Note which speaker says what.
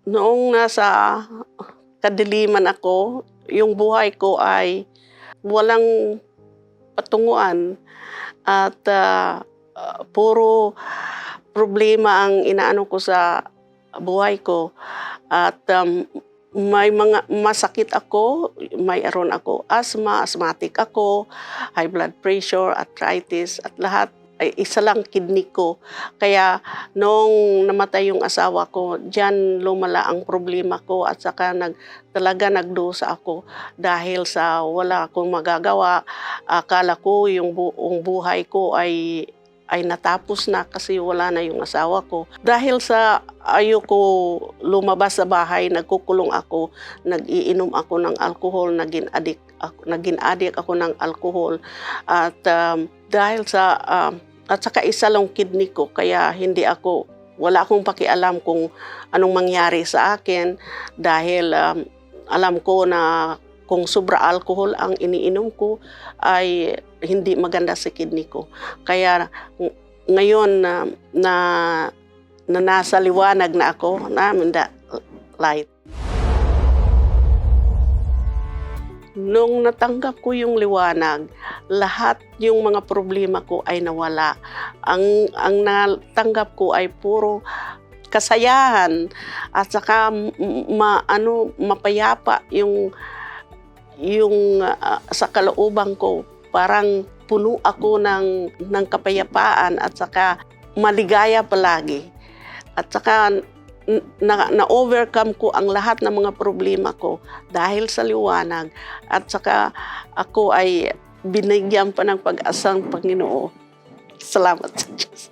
Speaker 1: Noong nasa kadiliman ako, yung buhay ko ay walang patunguan at puro problema ang inaano ko sa buhay ko at may mga masakit ako, mayroon ako asthmatic ako, high blood pressure, arthritis at lahat ay isa lang kidney ko. Kaya nung namatay yung asawa ko, diyan lumala ang problema ko at saka talaga nagdusa ako dahil sa wala akong magagawa. Akala ko yung buong buhay ko ay natapos na kasi wala na yung asawa ko. Dahil sa ayoko lumabas sa bahay, nagkukulong ako, nag-iinom ako ng alcohol, naging addict ako ng alcohol. At dahil sa at saka isa lang kidney ko, kaya wala akong pakialam kung anong mangyari sa akin dahil alam ko na kung sobra alcohol ang iniinom ko ay hindi maganda sa kidney ko. Kaya ngayon na nasa liwanag na ako, in the light. Nung natanggap ko yung liwanag, lahat yung mga problema ko ay nawala. Ang natanggap ko ay puro kasayahan at saka mapayapa yung sa kalooban ko. Parang puno ako ng kapayapaan at saka maligaya palagi. At saka na-overcome ko ang lahat ng mga problema ko dahil sa liwanag at saka ako ay binigyan pa ng pag-asang Panginoon. Salamat sa Diyos.